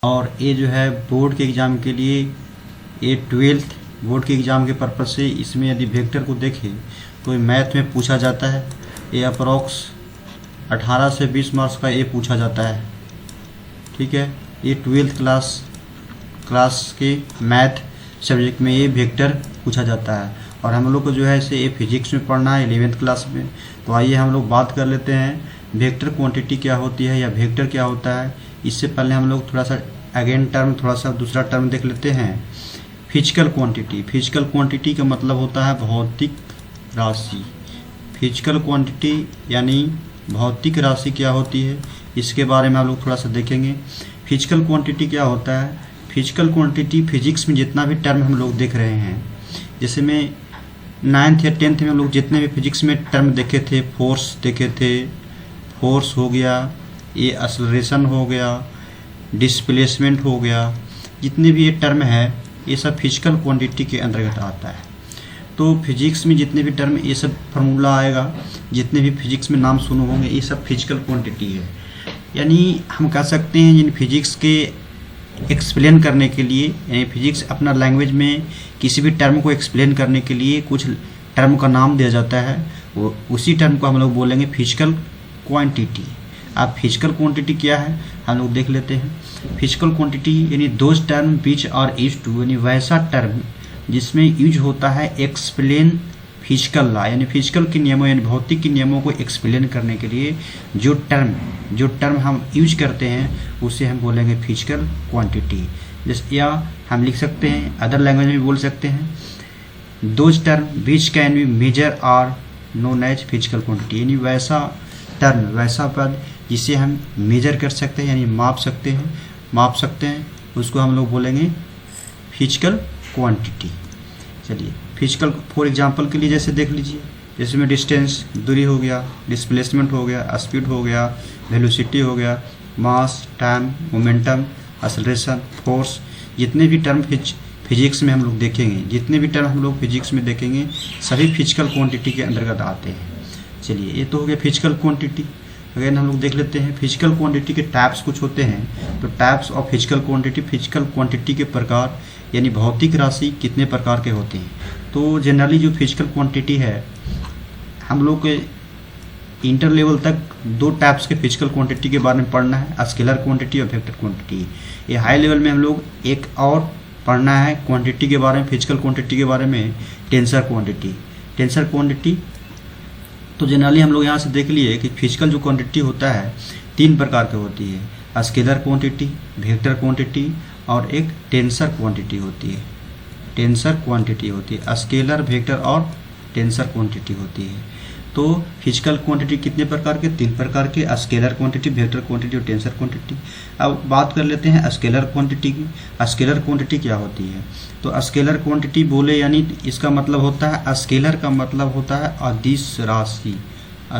और ये जो है बोर्ड के एग्ज़ाम के लिए, ये 12th बोर्ड के एग्ज़ाम के पर्पज़ से इसमें यदि वेक्टर को देखें तो मैथ में पूछा जाता है। ये अप्रॉक्स 18 से 20 मार्क्स का ये पूछा जाता है, ठीक है। ये 12th क्लास के मैथ सब्जेक्ट में ये वेक्टर पूछा जाता है। और हम लोग को जो है इसे ये फिजिक्स में पढ़ना है 11th क्लास में। तो आइए हम लोग बात कर लेते हैं वेक्टर क्वांटिटी क्या होती है या वेक्टर क्या होता है। इससे पहले हम लोग थोड़ा सा अगेन टर्म, थोड़ा सा दूसरा टर्म देख लेते हैं। Physical quantity. फिजिकल क्वांटिटी का मतलब होता है भौतिक राशि। फिजिकल क्वांटिटी यानी भौतिक राशि क्या होती है, इसके बारे में हम लोग थोड़ा सा देखेंगे। फिजिकल क्वांटिटी क्या होता है। फिजिकल क्वांटिटी फिजिक्स में जितना भी टर्म हम लोग देख रहे हैं, जैसे में 9th या 10th में हम लोग जितने भी फिजिक्स में टर्म देखे थे, फोर्स देखे थे, फोर्स हो गया, ये एक्सेलरेशन हो गया, डिस्प्लेसमेंट हो गया, जितने भी ये टर्म है ये सब फिजिकल क्वांटिटी के अंतर्गत आता है। तो फिजिक्स में जितने भी टर्म, ये सब फार्मूला आएगा, जितने भी फिजिक्स में नाम सुने होंगे, ये सब फिजिकल क्वांटिटी है। यानी हम कह सकते हैं इन फिजिक्स के एक्सप्लेन करने के लिए, यानी फिजिक्स अपना लैंग्वेज में किसी भी टर्म को एक्सप्लेन करने के लिए कुछ टर्म का नाम दिया जाता है, वो उसी टर्म को हम लोग बोलेंगे फिजिकल क्वांटिटी। अब फिजिकल क्वांटिटी क्या है हम लोग देख लेते हैं। फिजिकल क्वांटिटी यानी those term which are used to, यानी वैसा टर्म जिसमें यूज होता है एक्सप्लेन फिजिकल लॉ, यानी फिजिकल के नियमों यानी भौतिक के नियमों को एक्सप्लेन करने के लिए जो टर्म हम यूज करते हैं उसे हम बोलेंगे फिजिकल क्वांटिटी। जैसे या हम लिख सकते हैं, अदर लैंग्वेज में भी बोल सकते हैं, those term which can be measure are known as physical quantity, यानी वैसा टर्म, वैसा पद जिसे हम मेजर कर सकते हैं यानी माप सकते हैं, उसको हम लोग बोलेंगे फिजिकल क्वांटिटी। चलिए फिजिकल फॉर एग्जांपल के लिए जैसे देख लीजिए, जैसे में डिस्टेंस दूरी हो गया, डिस्प्लेसमेंट हो गया, स्पीड हो गया, वेलोसिटी हो गया, मास, टाइम, मोमेंटम, एक्सेलरेशन, फोर्स, जितने भी टर्म फिजिक्स में हम लोग देखेंगे सभी फिजिकल क्वांटिटी के अंतर्गत आते हैं। चलिए ये तो हो गया फिजिकल क्वांटिटी। अगर हम लोग देख लेते हैं फिजिकल क्वांटिटी के टाइप्स कुछ होते हैं। तो टाइप्स ऑफ फिजिकल क्वांटिटी के प्रकार यानी भौतिक राशि कितने प्रकार के होते हैं। तो जनरली जो फिजिकल क्वांटिटी है हम लोग के इंटर लेवल तक दो टाइप्स के फिजिकल क्वांटिटी के बारे में पढ़ना है, स्केलर क्वांटिटी और वेक्टर क्वांटिटी। ये हाई लेवल में हम लोग एक और पढ़ना है क्वांटिटी के बारे में, फिजिकल क्वांटिटी के बारे में, टेंसर क्वांटिटी। तो जनरली हम लोग यहाँ से देख लिए कि फिजिकल जो क्वांटिटी होता है 3 प्रकार की होती है, स्केलर क्वांटिटी, वेक्टर क्वांटिटी और एक टेंसर क्वांटिटी होती है। स्केलर, वेक्टर और टेंसर क्वांटिटी होती है। तो फिजिकल क्वांटिटी कितने प्रकार के, 3 प्रकार के, स्केलर क्वांटिटी, वेक्टर क्वांटिटी और टेंसर क्वांटिटी। अब बात कर लेते हैं स्केलर क्वांटिटी की। स्केलर क्वांटिटी क्या होती है। तो स्केलर क्वांटिटी बोले यानी इसका मतलब होता है, स्केलर का मतलब होता है अदिश राशि।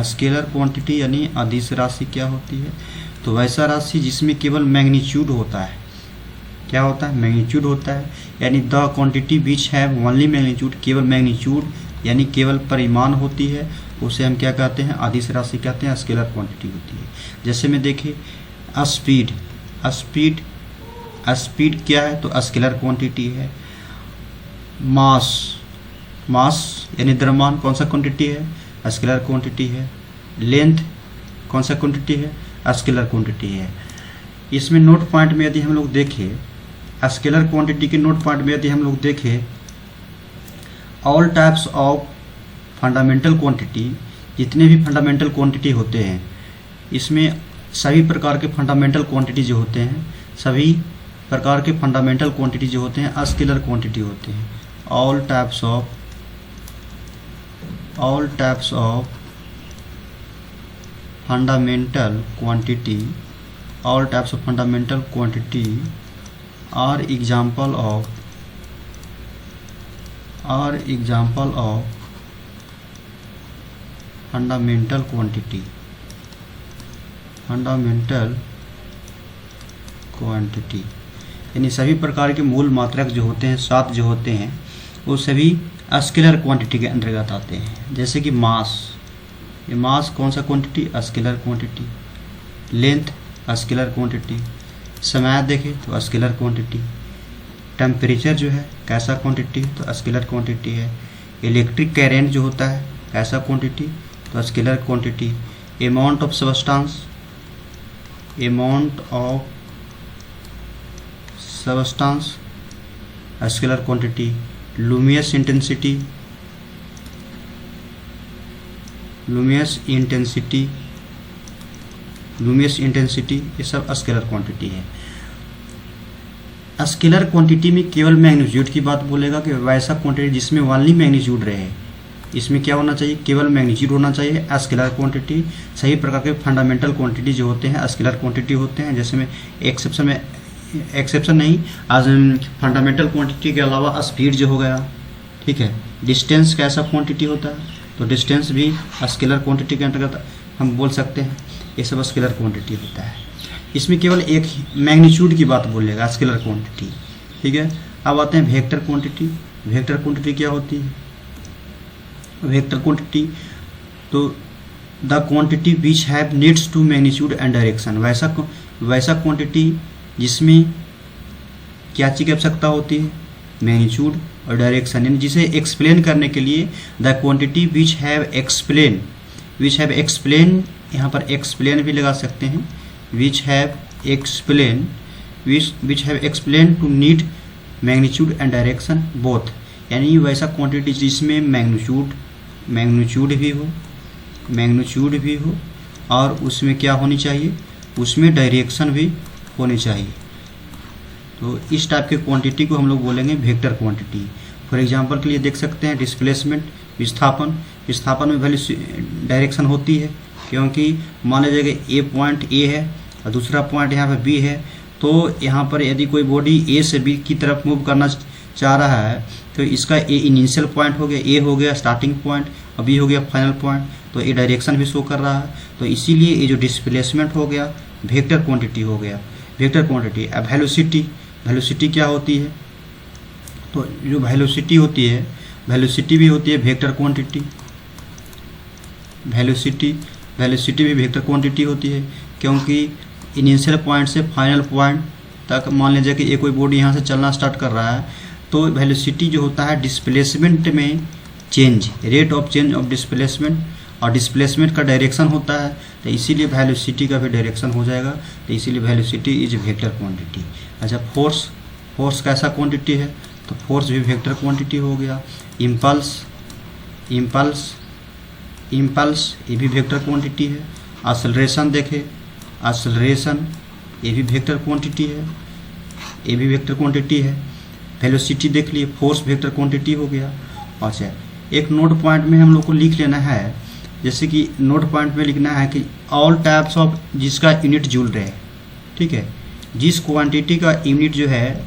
स्केलर क्वांटिटी यानी अदिश राशि क्या होती है, तो वैसा राशि जिसमें केवल मैग्नीट्यूड होता है। क्या होता है, मैग्नीट्यूड होता है, यानी the quantity which have only magnitude, केवल मैग्नीट्यूड यानी केवल परिमाण होती है, उसे हम क्या कहते हैं, अदिश राशि कहते हैं, स्केलर क्वांटिटी होती है। जैसे में देखिए स्पीड क्या है, तो स्केलर क्वांटिटी है। मास यानी द्रव्यमान कौन सा क्वांटिटी है, स्केलर क्वांटिटी है। लेंथ कौन सा क्वांटिटी है, स्केलर क्वांटिटी है। इसमें नोट पॉइंट में यदि हम लोग देखें, स्केलर क्वांटिटी के नोट पॉइंट में यदि हम लोग देखें, all types of fundamental quantity, जितने भी फंडामेंटल क्वांटिटी होते हैं, इसमें सभी प्रकार के फंडामेंटल क्वांटिटी जो होते हैं, सभी प्रकार के फंडामेंटल क्वांटिटी जो होते हैं स्केलर क्वांटिटी होते हैं। All types of fundamental quantity are example of fundamental quantity यानी सभी प्रकार के मूल मात्रक जो होते हैं, 7 जो होते हैं, वो सभी स्केलर क्वांटिटी के अंतर्गत आते हैं। जैसे कि मास, ये मास कौन सा quantity, scalar quantity. Length scalar quantity. समय देखें तो स्केलर क्वांटिटी, टेम्परेचर जो है कैसा क्वांटिटी तो स्केलर क्वांटिटी है, इलेक्ट्रिक करेंट जो होता है कैसा क्वांटिटी तो scalar quantity, amount of substance, amount of substance scalar quantity, luminous intensity, luminous intensity ये सब स्केलर क्वांटिटी है। स्केलर क्वांटिटी में केवल मैग्नीट्यूड की बात बोलेगा कि वैसा क्वांटिटी जिसमें ओनली मैग्नीट्यूड रहे, इसमें क्या होना चाहिए केवल मैग्नीट्यूड होना चाहिए। स्केलर क्वांटिटी सभी प्रकार के फंडामेंटल क्वांटिटी जो होते हैं स्केलर क्वांटिटी होते हैं, जैसे में एक्सेप्शन नहीं, आज फंडामेंटल क्वांटिटी के अलावा स्पीड जो हो गया, ठीक है, डिस्टेंस कैसा क्वांटिटी होता है तो डिस्टेंस भी स्केलर क्वांटिटी के अंतर्गत हम बोल सकते हैं, ये सब स्केलर क्वांटिटी होता है। इसमें केवल एक मैग्नीट्यूड की बात बोलेगा स्केलर क्वांटिटी, ठीक है। अब आते हैं वेक्टर क्वांटिटी। वेक्टर क्वांटिटी क्या होती है? वेक्टर क्वांटिटी तो the quantity which have needs to magnitude and direction, वैसा क्वांटिटी जिसमें क्या चीज़ की आवश्यकता होती है मैग्नीट्यूड और डायरेक्शन, यानी जिसे एक्सप्लेन करने के लिए the quantity which have explain, यहाँ पर एक्सप्लेन भी लगा सकते हैं, which have explain to need magnitude and direction both, यानी वैसा क्वांटिटी जिसमें मैग्नीट्यूड भी हो और उसमें क्या होनी चाहिए, उसमें डायरेक्शन भी होनी चाहिए। तो इस टाइप के क्वांटिटी को हम लोग बोलेंगे वेक्टर क्वांटिटी। फॉर एग्जांपल के लिए देख सकते हैं डिस्प्लेसमेंट, विस्थापन में वैल्यू डायरेक्शन होती है, क्योंकि मान लीजिए कि ए पॉइंट ए है और दूसरा पॉइंट यहाँ पर बी है, तो यहाँ पर यदि कोई बॉडी ए से बी की तरफ मूव करना चाह रहा है तो इसका ए इनिशियल पॉइंट हो गया, ए हो गया स्टार्टिंग पॉइंट और बी हो गया फाइनल पॉइंट, तो ये डायरेक्शन भी शो कर रहा है। तो इसीलिए ये जो डिस्प्लेसमेंट हो गया वेक्टर क्वांटिटी हो गया, वेक्टर क्वांटिटी। अब वेलोसिटी क्या होती है? तो जो वेलोसिटी होती है, वेलोसिटी भी होती है वेक्टर क्वांटिटी, वेलोसिटी भी वेक्टर क्वांटिटी होती है, क्योंकि इनिशियल पॉइंट से फाइनल पॉइंट तक मान लीजिए कि एक कोई बॉडी यहाँ से चलना स्टार्ट कर रहा है, तो वेलोसिटी जो होता है डिस्प्लेसमेंट में change, rate of change of displacement, और डिस्प्लेसमेंट का डायरेक्शन होता है, तो इसीलिए वेलोसिटी का भी डायरेक्शन हो जाएगा, तो इसीलिए वेलोसिटी इज वेक्टर क्वांटिटी। अच्छा, फोर्स कैसा क्वांटिटी है? तो फोर्स भी वेक्टर क्वांटिटी हो गया। इम्पल्स ये भी वेक्टर क्वांटिटी है। एक्सेलरेशन देखें, एक्सेलरेशन ये भी वेक्टर क्वांटिटी है, ये भी वेक्टर क्वांटिटी है। वेलोसिटी देख लिए, फोर्स वेक्टर क्वांटिटी हो गया। अच्छा, एक नोट पॉइंट में हम लोग को लिख लेना है, जैसे कि नोट पॉइंट में लिखना है कि ऑल टाइप्स ऑफ जिसका यूनिट जूल रहे, ठीक है, जिस क्वांटिटी का यूनिट जो है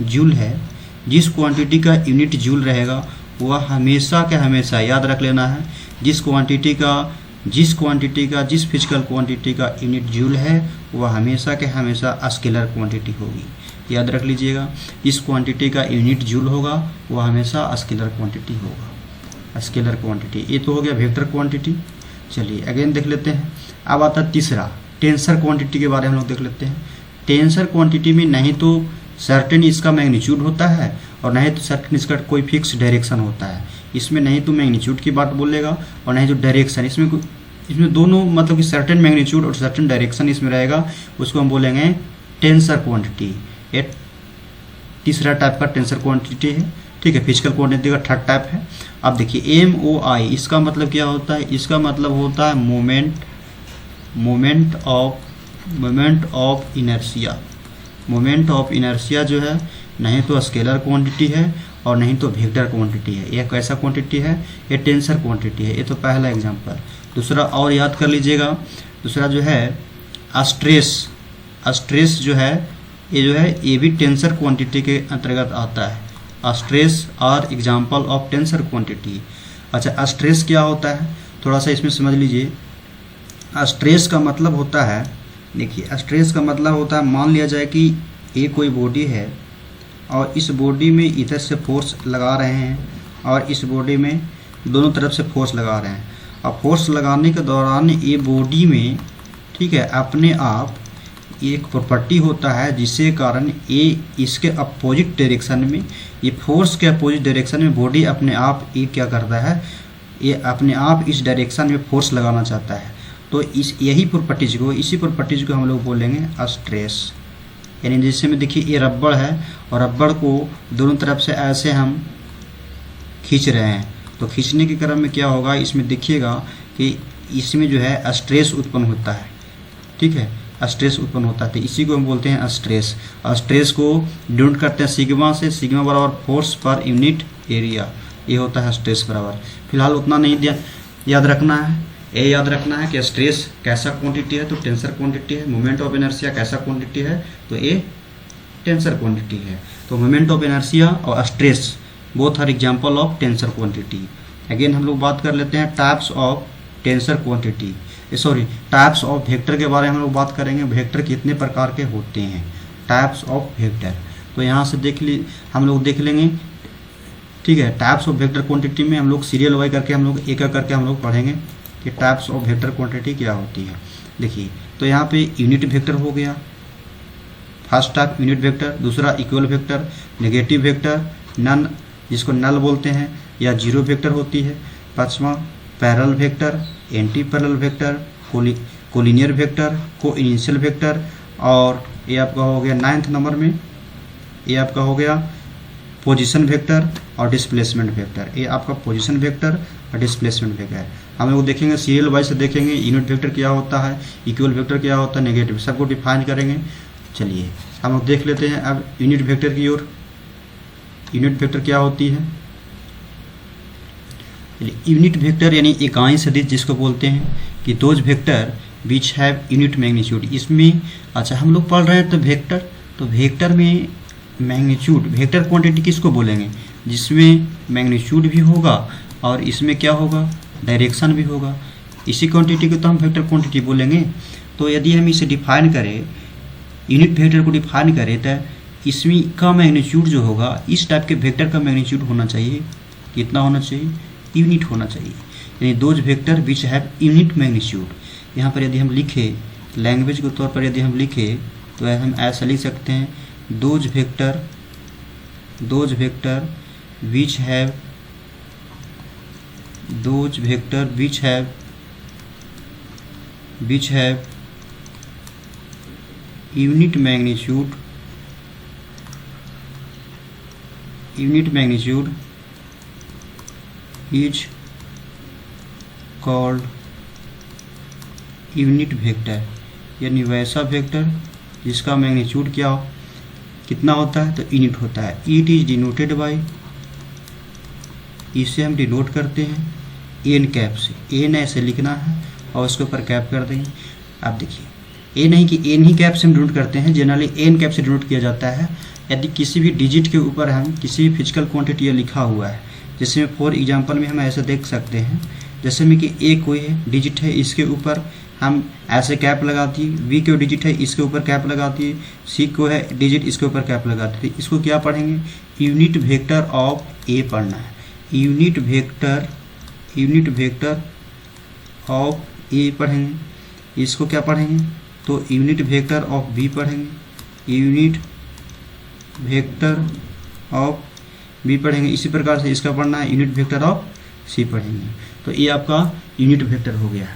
जूल है, जिस क्वांटिटी का यूनिट जूल रहेगा वह हमेशा के हमेशा याद रख लेना है, जिस फिजिकल क्वांटिटी का यूनिट जूल है वह हमेशा के हमेशा स्केलर क्वांटिटी होगी। याद रख लीजिएगा, जिस क्वांटिटी का यूनिट जूल होगा वह हमेशा स्केलर क्वांटिटी होगा, स्केलर क्वांटिटी। ये तो हो गया वेक्टर क्वांटिटी। चलिए अगेन देख लेते हैं। अब आता है तीसरा, टेंसर क्वांटिटी के बारे में हम लोग देख लेते हैं। टेंसर क्वांटिटी में नहीं तो सर्टेन इसका मैग्नीट्यूड होता है और नहीं तो सर्टेन इसका कोई फिक्स डायरेक्शन होता है। इसमें नहीं तो मैग्नीट्यूड की बात बोलेगा और नहीं तो डायरेक्शन, इसमें दोनों मतलब कि सर्टेन मैग्नीट्यूड और सर्टेन डायरेक्शन इसमें रहेगा, उसको हम बोलेंगे टेंसर क्वांटिटी। ये तीसरा टाइप का टेंसर क्वांटिटी है, ठीक है, फिजिकल क्वांटिटी का थर्ड टाइप है। अब देखिए MOI इसका मतलब क्या होता है? इसका मतलब होता है moment of inertia. Moment of inertia जो है नहीं तो स्केलर क्वांटिटी है और नहीं तो वेक्टर क्वांटिटी है। यह कैसा क्वांटिटी है? ये टेंसर क्वांटिटी है। ये तो पहला एग्जांपल। दूसरा और याद कर लीजिएगा, दूसरा जो है स्ट्रेस जो है ये भी टेंसर क्वांटिटी के अंतर्गत आता है। Stress are example of tensor quantity. अच्छा, स्ट्रेस क्या होता है थोड़ा सा इसमें समझ लीजिए। स्ट्रेस का मतलब होता है, देखिए स्ट्रेस का मतलब होता है, मान लिया जाए कि एक कोई बॉडी है और इस बॉडी में इधर से फोर्स लगा रहे हैं और इस बॉडी में दोनों तरफ से फोर्स लगा रहे हैं, और फोर्स लगाने के दौरान ये बॉडी में, ठीक है, अपने आप एक प्रॉपर्टी होता है जिसके कारण ये इसके अपोजिट डायरेक्शन में, ये फोर्स के अपोजिट डायरेक्शन में बॉडी अपने आप ये क्या करता है, ये अपने आप इस डायरेक्शन में फोर्स लगाना चाहता है। तो इस यही प्रॉपर्टीज को, इसी प्रॉपर्टीज को हम लोग बोलेंगे स्ट्रेस। यानी जैसे में देखिए ये रबड़ है और रबड़ को दोनों तरफ से ऐसे हम खींच रहे हैं, तो खींचने के क्रम में क्या होगा, इसमें देखिएगा कि इसमें जो है स्ट्रेस उत्पन्न होता है। ठीक है, स्ट्रेस उत्पन्न होता है, तो इसी को हम बोलते हैं स्ट्रेस। और स्ट्रेस को डिनोट करते हैं सिग्मा से, सिग्मा बराबर फोर्स पर यूनिट एरिया, ये होता है स्ट्रेस बराबर। फिलहाल उतना नहीं याद रखना है, ये याद रखना है कि स्ट्रेस कैसा क्वांटिटी है, तो टेंसर क्वांटिटी है। मोमेंट ऑफ इनर्शिया कैसा क्वांटिटी है, तो ये टेंसर क्वांटिटी है। तो मोमेंट ऑफ इनर्शिया और stress both are example of tensor quantity. Again हम लोग बात कर लेते हैं types of tensor quantity, types of vector के बारे में हम लोग बात करेंगे। वेक्टर कितने प्रकार के होते हैं, टाइप्स ऑफ वेक्टर। तो यहाँ से हम लोग देख लेंगे। ठीक है, टाइप्स ऑफ वेक्टर क्वांटिटी में हम लोग सीरियल वाई करके हम लोग एक करके हम लोग पढ़ेंगे कि टाइप्स ऑफ वेक्टर क्वांटिटी क्या होती है। देखिए, तो यहाँ पे यूनिट वेक्टर हो गया, फर्स्ट टाइप यूनिट वेक्टर। दूसरा equal vector, negative vector, null जिसको नल बोलते हैं या जीरो वेक्टर होती है। पांचवा parallel vector, anti parallel vector, collinear vector, coinitial vector. और ये आपका हो गया 9th नंबर में, ये आपका हो गया पोजीशन वेक्टर और डिस्प्लेसमेंट वेक्टर। ये आपका पोजीशन वेक्टर और डिस्प्लेसमेंट वेक्टर हम लोग देखेंगे, सीरियल वाइज से देखेंगे। यूनिट वेक्टर क्या होता है, इक्वल वेक्टर क्या होता है, नेगेटिव, सबको डिफाइन करेंगे। चलिए हम लोग देख लेते हैं अब यूनिट वेक्टर की ओर। यूनिट वेक्टर क्या होती है, यूनिट वेक्टर यानी इकाई सदिश जिसको बोलते हैं कि those vector which have unit magnitude. इसमें अच्छा हम लोग पढ़ रहे हैं तो वेक्टर में मैग्नीट्यूड, वेक्टर क्वांटिटी किसको बोलेंगे, जिसमें मैग्नीट्यूड भी होगा और इसमें क्या होगा, डायरेक्शन भी होगा। इसी क्वांटिटी को तो हम वेक्टर क्वांटिटी बोलेंगे। तो यदि हम इसे डिफाइन करें, यूनिट वेक्टर को डिफाइन करें, तो इसमें का मैग्नीट्यूड जो होगा, इस टाइप के वेक्टर का मैग्नीट्यूड होना चाहिए, कितना होना चाहिए, यूनिट होना चाहिए। यानी those vector which have unit magnitude. यहाँ पर यदि हम लिखें, लैंग्वेज के तौर पर यदि हम लिखें, तो हम ऐसा लिख सकते हैं, those vector which have unit magnitude is called unit vector. यानी वैसा वेक्टर जिसका मैग्नीट्यूड कितना होता है, तो यूनिट होता है। इट इज डिनोटेड बाय, इसे हम डिनोट करते हैं एन कैप से। एन ऐसे लिखना है और उसके ऊपर कैप कर देंगे। आप देखिए, ए नहीं कि एन ही कैप से हम डिनोट करते हैं, जनरली एन कैप से डिनोट किया जाता है यदि किसी भी डिजिट के ऊपर हम किसी भी फिजिकल क्वांटिटी लिखा हुआ है। जैसे फॉर एग्जांपल में हम ऐसे देख सकते हैं, जैसे में कि ए कोई डिजिट है, इसके ऊपर हम ऐसे कैप लगाती है। वी को डिजिट है, इसके ऊपर कैप लगाती है। सी को है डिजिट, इसके ऊपर कैप लगाती है। इसको क्या पढ़ेंगे, यूनिट वेक्टर ऑफ ए पढ़ना है। यूनिट वेक्टर ऑफ ए पढ़ेंगे। इसको क्या पढ़ेंगे, तो यूनिट वेक्टर ऑफ बी पढ़ेंगे, यूनिट वेक्टर ऑफ बी पढ़ेंगे। इसी प्रकार से इसका पढ़ना है, यूनिट वेक्टर ऑफ सी पढ़ेंगे। तो ये आपका यूनिट वेक्टर हो गया।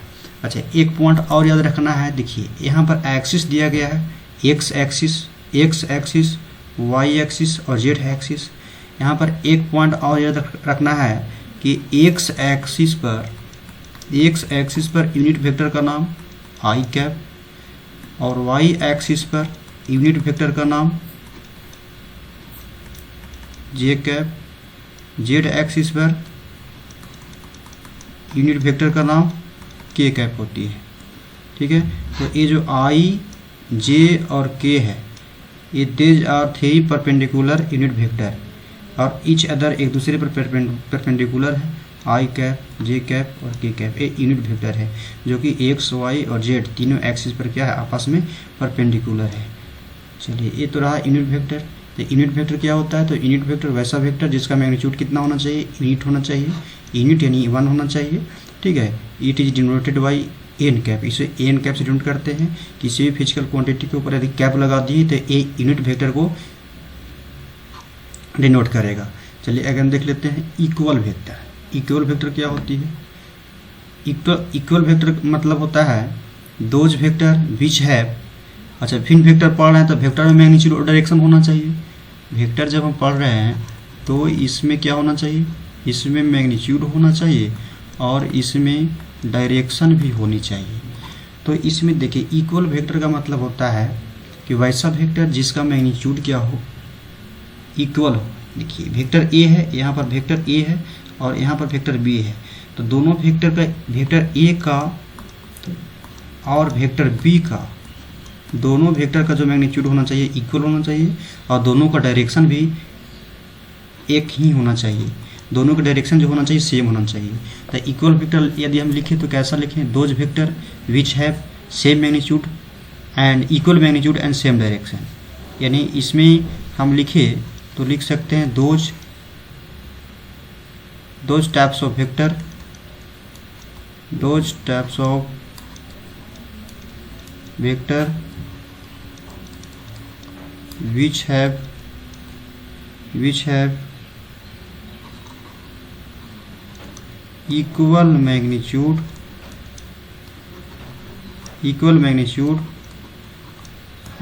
अच्छा, एक पॉइंट और याद रखना है। देखिए, यहाँ पर एक्सिस दिया गया है, एक्स एक्सिस, वाई एक्सिस और जेड एक्सिस। यहाँ पर एक पॉइंट और याद रखना है कि एक्स एक्सिस पर यूनिट वेक्टर का नाम आई कैप और वाई एक्सिस पर यूनिट वेक्टर का नाम जे कैप, जेड एक्सिस पर यूनिट वेक्टर का नाम के कैप होती है। ठीक है, तो ये जो आई, जे और के है, ये these are 3 perpendicular unit vector और ईच अदर एक दूसरे पर परपेंडिकुलर है। आई कैप, जे कैप और के कैप ये यूनिट वेक्टर है जो कि एक्स, वाई और जेड तीनों एक्सिस पर क्या है, आपस में परपेंडिकुलर है। चलिए, ये तो रहा यूनिट वेक्टर। तो यूनिट वेक्टर क्या होता है, तो यूनिट वेक्टर वैसा वेक्टर जिसका मैग्नीट्यूड कितना होना चाहिए, यूनिट होना चाहिए। यूनिट यानी 1 होना चाहिए। ठीक है, it is denoted by n cap, इसे एन कैप से डिनोट करते हैं। किसी भी फिजिकल क्वांटिटी के ऊपर यदि कैप लगा दिए तो ए यूनिट वेक्टर को डिनोट करेगा। चलिए अगेन देख लेते हैं इक्वल वेक्टर। इक्वल वेक्टर क्या होती है? इक्वल वेक्टर मतलब होता है दोज वेक्टर विच हैव, अच्छा फिर वेक्टर पढ़ रहे हैं तो वेक्टर में मैग्नीट्यूड और डायरेक्शन होना चाहिए। वेक्टर जब हम पढ़ रहे हैं तो इसमें क्या होना चाहिए? इसमें मैग्नीट्यूड होना चाहिए और इसमें डायरेक्शन भी होनी चाहिए। तो इसमें देखिए इक्वल वेक्टर का मतलब होता है कि वैसा वेक्टर जिसका मैग्नीट्यूड क्या हो, इक्वल हो। देखिए वेक्टर ए है, यहाँ पर वेक्टर ए है और यहाँ पर वेक्टर बी है, तो दोनों वेक्टर का, वेक्टर ए का और वेक्टर बी का, दोनों वेक्टर का जो मैग्नीट्यूड होना चाहिए इक्वल होना चाहिए और दोनों का डायरेक्शन भी एक ही होना चाहिए। दोनों का डायरेक्शन जो होना चाहिए सेम होना चाहिए। तो इक्वल वेक्टर यदि हम लिखें तो कैसा लिखें? Those vector which have same magnitude and equal magnitude and same direction. यानी इसमें हम लिखे तो लिख सकते हैं those types of vector, those types of vector which have equal magnitude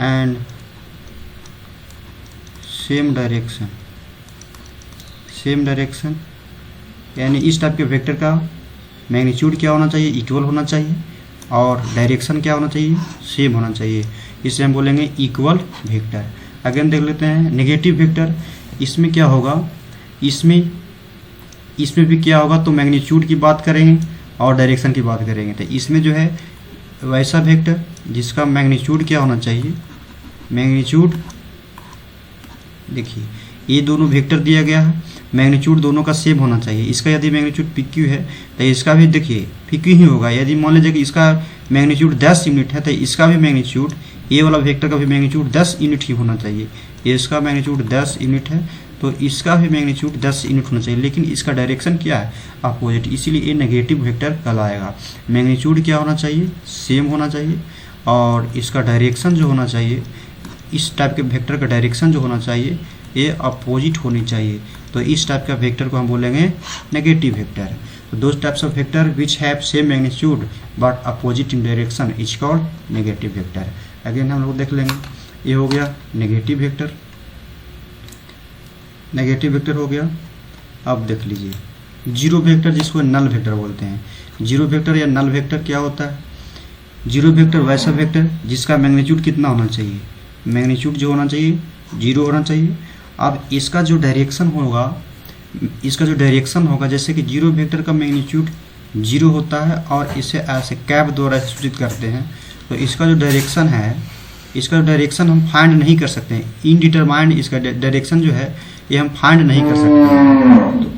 and same direction। यानी इस टाइप के वेक्टर का मैग्नीट्यूड क्या होना चाहिए? इक्वल होना चाहिए और डायरेक्शन क्या होना चाहिए? सेम होना चाहिए। इसे हम बोलेंगे इक्वल वेक्टर। अगेन देख लेते हैं नेगेटिव वेक्टर। इसमें क्या होगा? इसमें भी क्या होगा? तो मैग्नीट्यूड की बात करेंगे और डायरेक्शन की बात करेंगे। तो इसमें जो है वैसा वेक्टर जिसका मैग्नीट्यूड क्या होना चाहिए? मैग्नीट्यूड देखिए ये दोनों वेक्टर दिया गया है, मैग्नीट्यूड दोनों का सेम होना चाहिए। इसका यदि मैग्नीट्यूड PQ है तो इसका भी देखिए PQ ही होगा। यदि मान लीजिए कि इसका मैग्नीट्यूड 10 यूनिट है तो इसका भी मैग्नीट्यूड, ये वाला वेक्टर का भी मैग्नीट्यूड 10 यूनिट ही होना चाहिए। इसका मैग्नीट्यूड 10 यूनिट है तो इसका भी मैग्नीट्यूड 10 यूनिट होना चाहिए, लेकिन इसका डायरेक्शन क्या है? अपोजिट, इसीलिए ये नेगेटिव वेक्टर कहलाएगा। मैग्नीट्यूड क्या होना चाहिए? सेम होना चाहिए और इसका डायरेक्शन जो होना चाहिए, इस टाइप के वेक्टर का डायरेक्शन जो होना चाहिए ये अपोजिट होनी चाहिए। तो इस टाइप का वेक्टर को हम बोलेंगे नेगेटिव वेक्टर। तो those types of vector which have same magnitude but opposite in direction is called negative vector. Again हम लोग देख लेंगे, ये हो गया नेगेटिव वेक्टर। नेगेटिव वेक्टर हो गया। अब देख लीजिए जीरो वेक्टर, जिसको नल वेक्टर बोलते हैं। जीरो वेक्टर या नल वेक्टर क्या होता है? जीरो वेक्टर वैसा वेक्टर जिसका मैग्नीट्यूड कितना होना चाहिए? मैग्नीट्यूड जो होना चाहिए 0 होना चाहिए। अब इसका जो डायरेक्शन होगा, जैसे कि जीरो वेक्टर का मैग्नीट्यूड 0 होता है और इसे ऐसे कैप द्वारा सूचित करते हैं, तो इसका जो डायरेक्शन है, इसका डायरेक्शन हम फाइंड नहीं कर सकते हैं। इनडिटरमाइंड इसका डायरेक्शन जो है ये हम फाइंड नहीं कर सकते हैं। तो